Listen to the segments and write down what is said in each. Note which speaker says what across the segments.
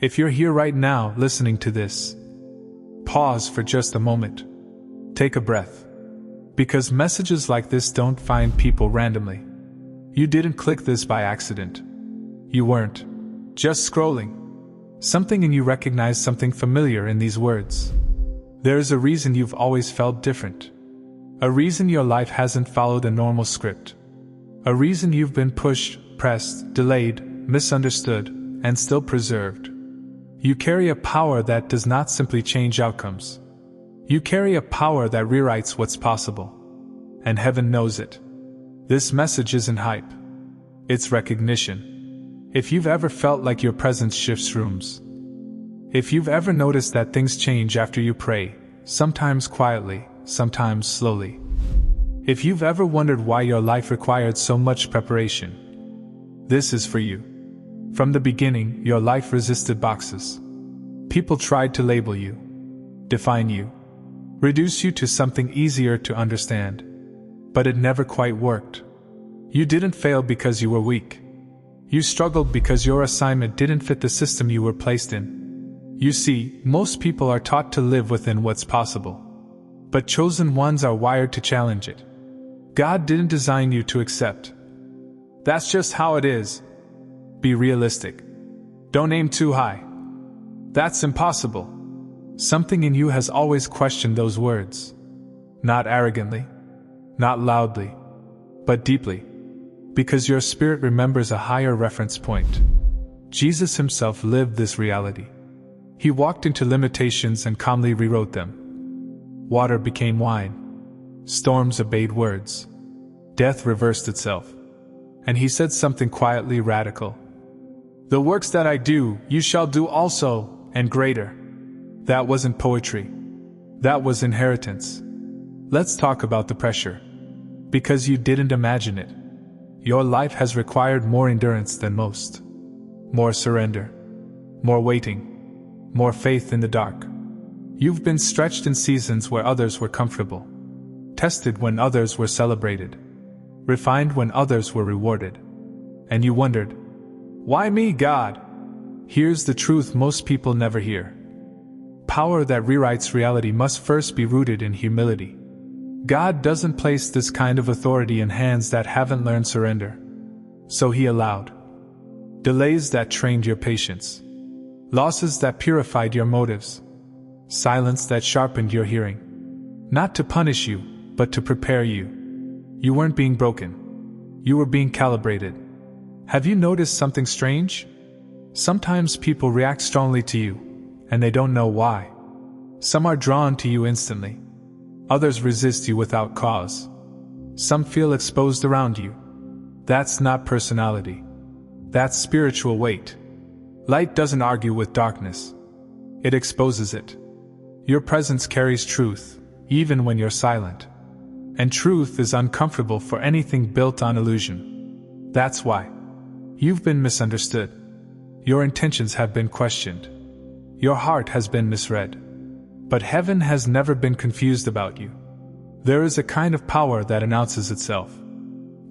Speaker 1: If you're here right now listening to this, pause for just a moment. Take a breath. Because messages like this don't find people randomly. You didn't click this by accident. You weren't just scrolling. Something in you recognized something familiar in these words. There's a reason you've always felt different. A reason your life hasn't followed a normal script. A reason you've been pushed, pressed, delayed, misunderstood, and still preserved. You carry a power that does not simply change outcomes. You carry a power that rewrites what's possible. And heaven knows it. This message isn't hype. It's recognition. If you've ever felt like your presence shifts rooms. If you've ever noticed that things change after you pray, sometimes quietly, sometimes slowly. If you've ever wondered why your life required so much preparation, this is for you. From the beginning, your life resisted boxes. People tried to label you, define you, reduce you to something easier to understand. But it never quite worked. You didn't fail because you were weak. You struggled because your assignment didn't fit the system you were placed in. You see, most people are taught to live within what's possible. But chosen ones are wired to challenge it. God didn't design you to accept. That's just how it is. Be realistic. Don't aim too high. That's impossible. Something in you has always questioned those words. Not arrogantly, not loudly, but deeply. Because your spirit remembers a higher reference point. Jesus himself lived this reality. He walked into limitations and calmly rewrote them. Water became wine. Storms obeyed words. Death reversed itself. And he said something quietly radical. The works that I do, you shall do also, and greater. That wasn't poetry. That was inheritance. Let's talk about the pressure. Because you didn't imagine it. Your life has required more endurance than most. More surrender. More waiting. More faith in the dark. You've been stretched in seasons where others were comfortable. Tested when others were celebrated. Refined when others were rewarded. And you wondered, why me, God? Here's the truth most people never hear. Power that rewrites reality must first be rooted in humility. God doesn't place this kind of authority in hands that haven't learned surrender. So he allowed delays that trained your patience. Losses that purified your motives. Silence that sharpened your hearing. Not to punish you, but to prepare you. You weren't being broken. You were being calibrated. Have you noticed something strange? Sometimes people react strongly to you, and they don't know why. Some are drawn to you instantly. Others resist you without cause. Some feel exposed around you. That's not personality. That's spiritual weight. Light doesn't argue with darkness. It exposes it. Your presence carries truth, even when you're silent. And truth is uncomfortable for anything built on illusion. That's why. You've been misunderstood. Your intentions have been questioned. Your heart has been misread. But heaven has never been confused about you. There is a kind of power that announces itself.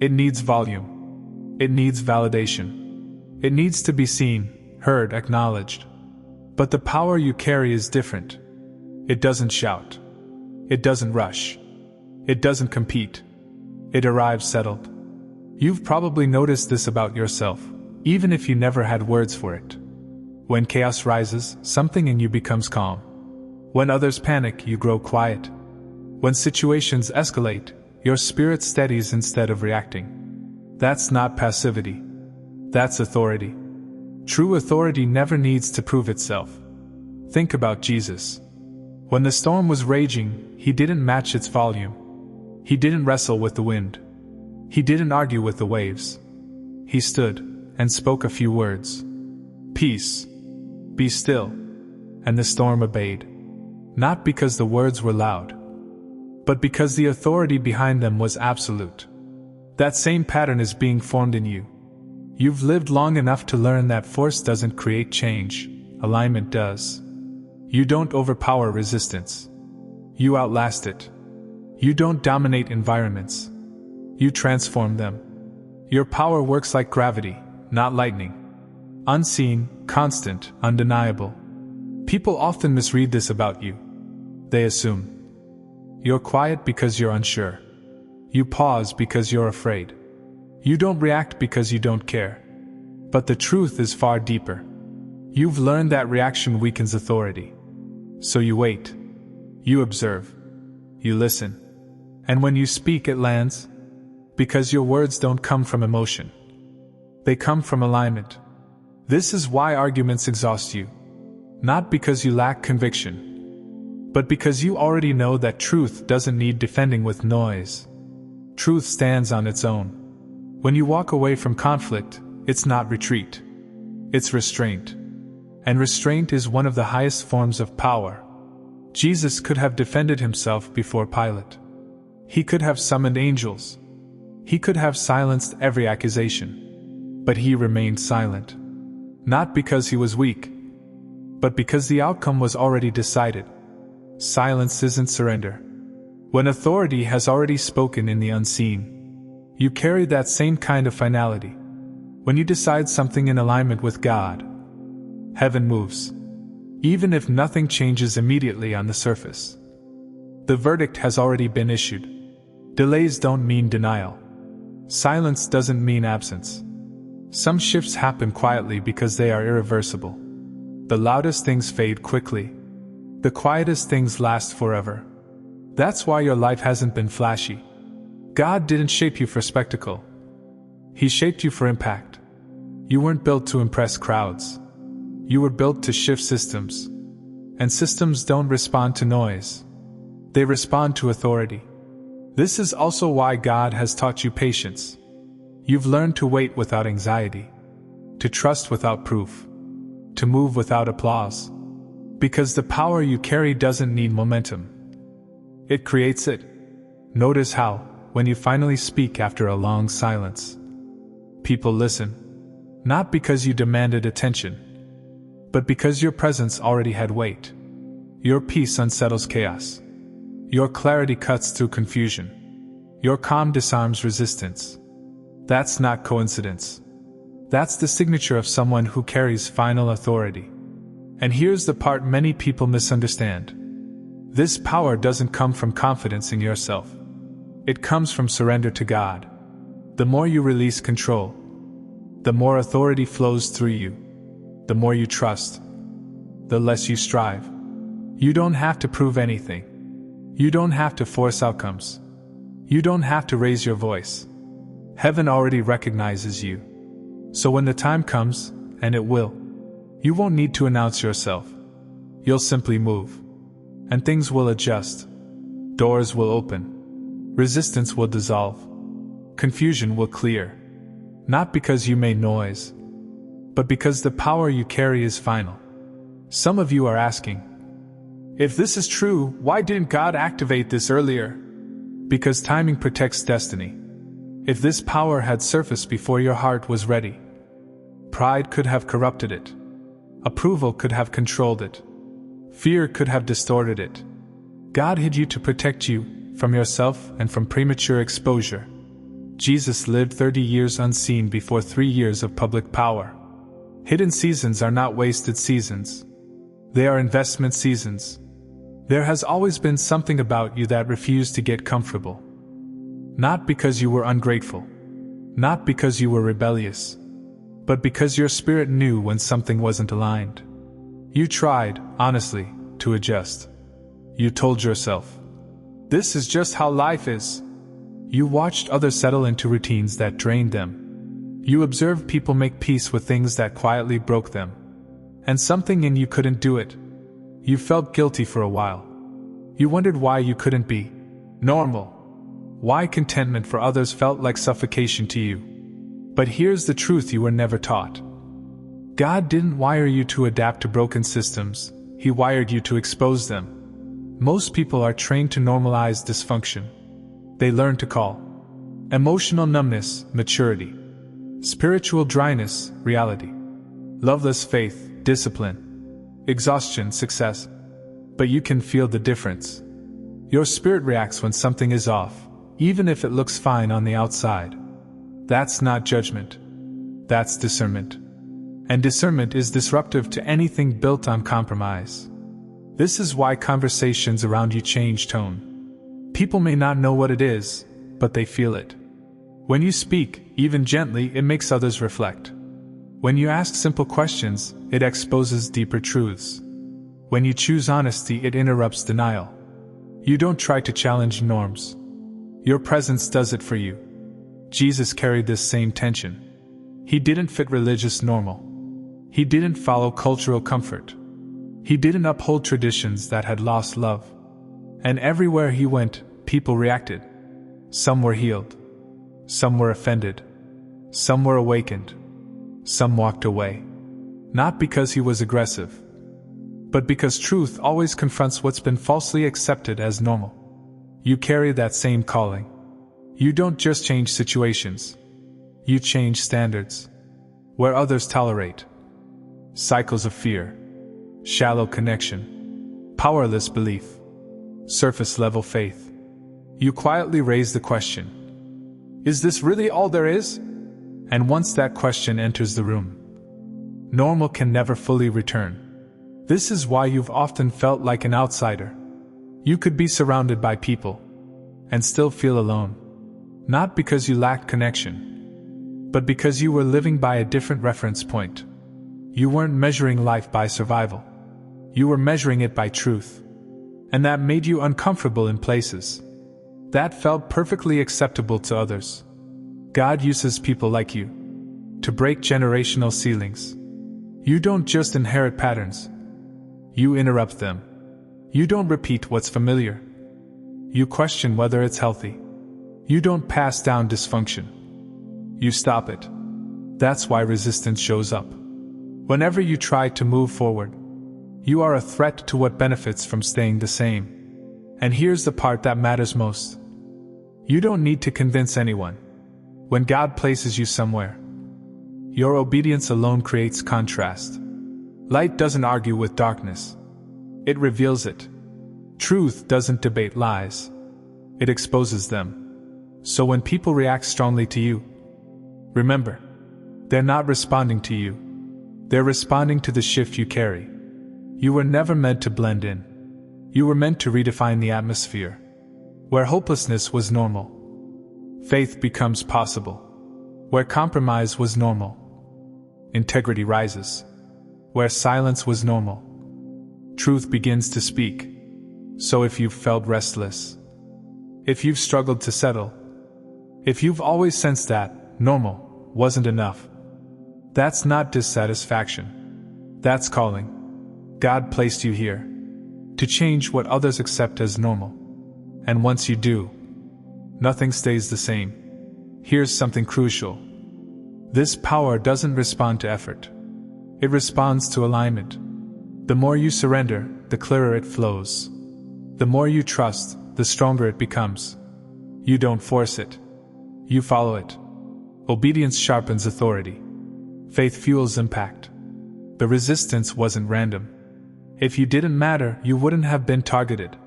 Speaker 1: It needs volume. It needs validation. It needs to be seen, heard, acknowledged. But the power you carry is different. It doesn't shout. It doesn't rush. It doesn't compete. It arrives settled. You've probably noticed this about yourself, even if you never had words for it. When chaos rises, something in you becomes calm. When others panic, you grow quiet. When situations escalate, your spirit steadies instead of reacting. That's not passivity. That's authority. True authority never needs to prove itself. Think about Jesus. When the storm was raging, he didn't match its volume. He didn't wrestle with the wind. He didn't argue with the waves. He stood and spoke a few words. Peace. Be still. And the storm obeyed. Not because the words were loud, but because the authority behind them was absolute. That same pattern is being formed in you. You've lived long enough to learn that force doesn't create change, alignment does. You don't overpower resistance. You outlast it. You don't dominate environments. You transform them. Your power works like gravity, not lightning. Unseen, constant, undeniable. People often misread this about you. They assume you're quiet because you're unsure. You pause because you're afraid. You don't react because you don't care. But the truth is far deeper. You've learned that reaction weakens authority. So you wait. You observe. You listen. And when you speak, it lands. Because your words don't come from emotion. They come from alignment. This is why arguments exhaust you. Not because you lack conviction, but because you already know that truth doesn't need defending with noise. Truth stands on its own. When you walk away from conflict, it's not retreat. It's restraint. And restraint is one of the highest forms of power. Jesus could have defended himself before Pilate. He could have summoned angels. He could have silenced every accusation. But he remained silent. Not because he was weak, but because the outcome was already decided. Silence isn't surrender. When authority has already spoken in the unseen, you carry that same kind of finality. When you decide something in alignment with God, heaven moves. Even if nothing changes immediately on the surface. The verdict has already been issued. Delays don't mean denial. Silence doesn't mean absence. Some shifts happen quietly because they are irreversible. The loudest things fade quickly. The quietest things last forever. That's why your life hasn't been flashy. God didn't shape you for spectacle. He shaped you for impact. You weren't built to impress crowds. You were built to shift systems. And systems don't respond to noise. They respond to authority. This is also why God has taught you patience. You've learned to wait without anxiety. To trust without proof. To move without applause. Because the power you carry doesn't need momentum. It creates it. Notice how, when you finally speak after a long silence, people listen. Not because you demanded attention, but because your presence already had weight. Your peace unsettles chaos. Your clarity cuts through confusion. Your calm disarms resistance. That's not coincidence. That's the signature of someone who carries final authority. And here's the part many people misunderstand. This power doesn't come from confidence in yourself. It comes from surrender to God. The more you release control, the more authority flows through you. The more you trust, the less you strive. You don't have to prove anything. You don't have to force outcomes. You don't have to raise your voice. Heaven already recognizes you. So when the time comes, and it will, you won't need to announce yourself. You'll simply move. And things will adjust. Doors will open. Resistance will dissolve. Confusion will clear. Not because you made noise, but because the power you carry is final. Some of you are asking, if this is true, why didn't God activate this earlier? Because timing protects destiny. If this power had surfaced before your heart was ready, pride could have corrupted it. Approval could have controlled it. Fear could have distorted it. God hid you to protect you from yourself and from premature exposure. Jesus lived 30 years unseen before 3 years of public power. Hidden seasons are not wasted seasons. They are investment seasons. There has always been something about you that refused to get comfortable. Not because you were ungrateful. Not because you were rebellious. But because your spirit knew when something wasn't aligned. You tried, honestly, to adjust. You told yourself, this is just how life is. You watched others settle into routines that drained them. You observed people make peace with things that quietly broke them. And something in you couldn't do it. You felt guilty for a while. You wondered why you couldn't be normal. Why contentment for others felt like suffocation to you. But here's the truth you were never taught. God didn't wire you to adapt to broken systems. He wired you to expose them. Most people are trained to normalize dysfunction. They learn to call emotional numbness maturity, spiritual dryness reality, loveless faith discipline, exhaustion success. But you can feel the difference. Your spirit reacts when something is off, even if it looks fine on the outside. That's not judgment. That's discernment. And discernment is disruptive to anything built on compromise. This is why conversations around you change tone. People may not know what it is, but they feel it. When you speak, even gently, it makes others reflect. When you ask simple questions, it exposes deeper truths. When you choose honesty, it interrupts denial. You don't try to challenge norms. Your presence does it for you. Jesus carried this same tension. He didn't fit religious normal. He didn't follow cultural comfort. He didn't uphold traditions that had lost love. And everywhere he went, people reacted. Some were healed. Some were offended. Some were awakened. Some walked away. Not because he was aggressive, but because truth always confronts what's been falsely accepted as normal. You carry that same calling. You don't just change situations. You change standards. Where others tolerate cycles of fear, shallow connection, powerless belief, surface-level faith, you quietly raise the question, is this really all there is? And once that question enters the room, normal can never fully return. This is why you've often felt like an outsider. You could be surrounded by people and still feel alone. Not because you lacked connection, but because you were living by a different reference point. You weren't measuring life by survival. You were measuring it by truth. And that made you uncomfortable in places that felt perfectly acceptable to others. God uses people like you to break generational ceilings. You don't just inherit patterns. You interrupt them. You don't repeat what's familiar. You question whether it's healthy. You don't pass down dysfunction. You stop it. That's why resistance shows up. Whenever you try to move forward, you are a threat to what benefits from staying the same. And here's the part that matters most. You don't need to convince anyone. When God places you somewhere, your obedience alone creates contrast. Light doesn't argue with darkness. It reveals it. Truth doesn't debate lies. It exposes them. So when people react strongly to you, remember, they're not responding to you. They're responding to the shift you carry. You were never meant to blend in. You were meant to redefine the atmosphere. Where hopelessness was normal, faith becomes possible. Where compromise was normal, integrity rises. Where silence was normal, truth begins to speak. So if you've felt restless, if you've struggled to settle, if you've always sensed that normal wasn't enough, that's not dissatisfaction. That's calling. God placed you here to change what others accept as normal. And once you do, nothing stays the same. Here's something crucial. This power doesn't respond to effort. It responds to alignment. The more you surrender, the clearer it flows. The more you trust, the stronger it becomes. You don't force it. You follow it. Obedience sharpens authority. Faith fuels impact. The resistance wasn't random. If you didn't matter, you wouldn't have been targeted.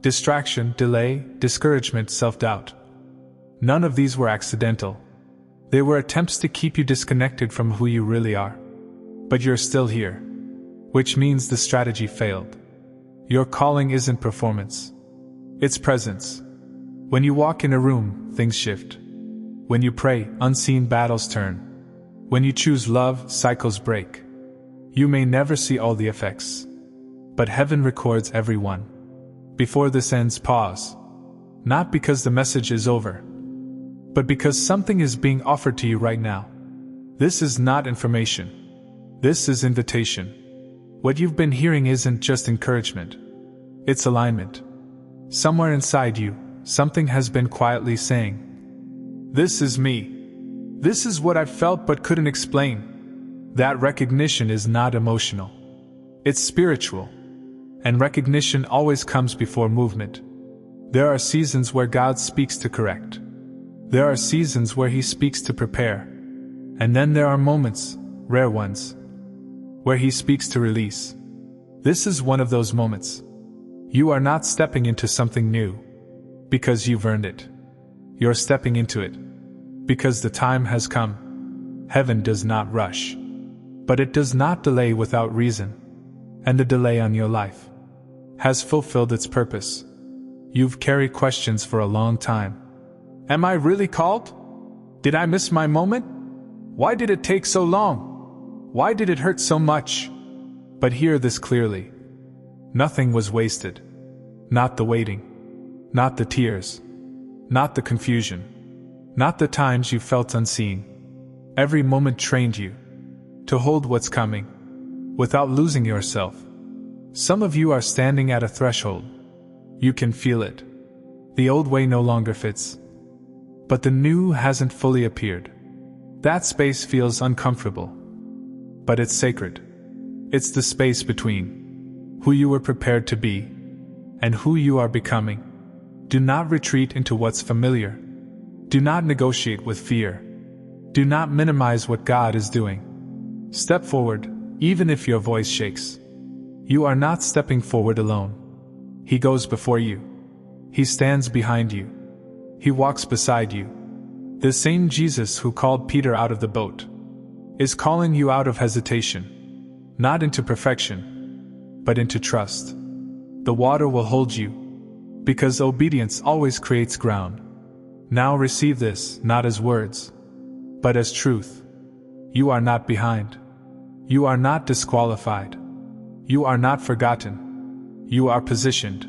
Speaker 1: Distraction, delay, discouragement, self-doubt. None of these were accidental. They were attempts to keep you disconnected from who you really are. But you're still here, which means the strategy failed. Your calling isn't performance. It's presence. When you walk in a room, things shift. When you pray, unseen battles turn. When you choose love, cycles break. You may never see all the effects, but heaven records every one. Before this ends, pause. Not because the message is over, but because something is being offered to you right now. This is not information. This is invitation. What you've been hearing isn't just encouragement. It's alignment. Somewhere inside you, something has been quietly saying, "This is me. This is what I've felt but couldn't explain." That recognition is not emotional. It's spiritual. And recognition always comes before movement. There are seasons where God speaks to correct. There are seasons where He speaks to prepare. And then there are moments, rare ones, where He speaks to release. This is one of those moments. You are not stepping into something new because you've earned it. You're stepping into it because the time has come. Heaven does not rush. But it does not delay without reason, and the delay on your life has fulfilled its purpose. You've carried questions for a long time. Am I really called? Did I miss my moment? Why did it take so long? Why did it hurt so much? But hear this clearly. Nothing was wasted. Not the waiting. Not the tears. Not the confusion. Not the times you felt unseen. Every moment trained you to hold what's coming without losing yourself. Some of you are standing at a threshold. You can feel it. The old way no longer fits. But the new hasn't fully appeared. That space feels uncomfortable. But it's sacred. It's the space between who you were prepared to be and who you are becoming. Do not retreat into what's familiar. Do not negotiate with fear. Do not minimize what God is doing. Step forward, even if your voice shakes. You are not stepping forward alone. He goes before you. He stands behind you. He walks beside you. The same Jesus who called Peter out of the boat is calling you out of hesitation, not into perfection, but into trust. The water will hold you, because obedience always creates ground. Now receive this, not as words, but as truth. You are not behind. You are not disqualified. You are not forgotten. You are positioned.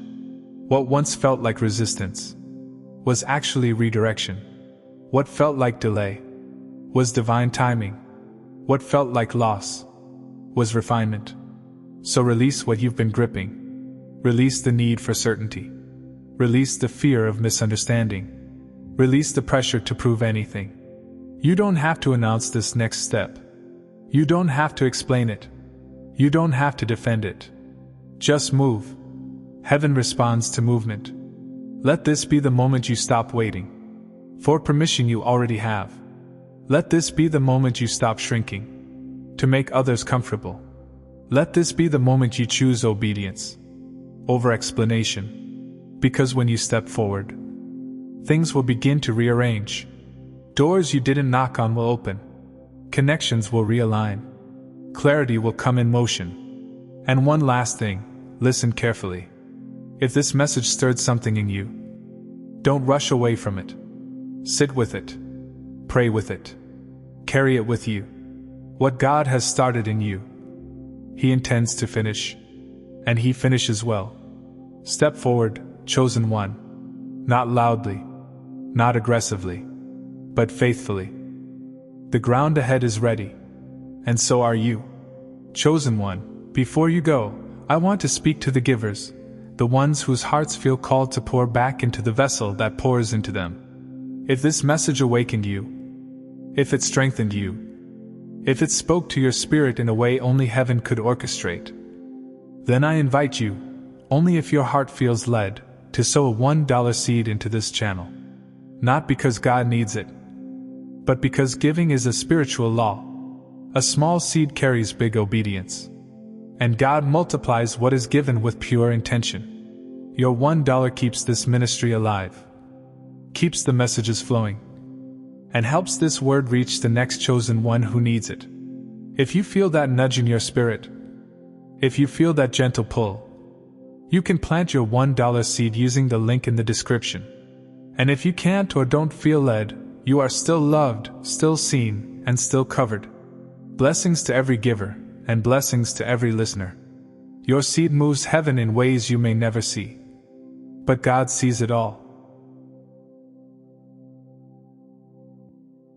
Speaker 1: What once felt like resistance was actually redirection. What felt like delay was divine timing. What felt like loss was refinement. So release what you've been gripping. Release the need for certainty. Release the fear of misunderstanding. Release the pressure to prove anything. You don't have to announce this next step. You don't have to explain it. You don't have to defend it. Just move. Heaven responds to movement. Let this be the moment you stop waiting for permission you already have. Let this be the moment you stop shrinking to make others comfortable. Let this be the moment you choose obedience over explanation. Because when you step forward, things will begin to rearrange. Doors you didn't knock on will open. Connections will realign. Clarity will come in motion. And one last thing, listen carefully. If this message stirred something in you, don't rush away from it. Sit with it. Pray with it. Carry it with you. What God has started in you, He intends to finish. And He finishes well. Step forward, chosen one. Not loudly, not aggressively, but faithfully. The ground ahead is ready, and so are you. Chosen one, before you go, I want to speak to the givers, the ones whose hearts feel called to pour back into the vessel that pours into them. If this message awakened you, if it strengthened you, if it spoke to your spirit in a way only heaven could orchestrate, then I invite you, only if your heart feels led, to sow a $1 seed into this channel. Not because God needs it, but because giving is a spiritual law. A small seed carries big obedience. And God multiplies what is given with pure intention. Your $1 keeps this ministry alive, keeps the messages flowing, and helps this word reach the next chosen one who needs it. If you feel that nudge in your spirit, if you feel that gentle pull, you can plant your $1 seed using the link in the description. And if you can't or don't feel led, you are still loved, still seen, and still covered. Blessings to every giver, and blessings to every listener. Your seed moves heaven in ways you may never see. But God sees it all.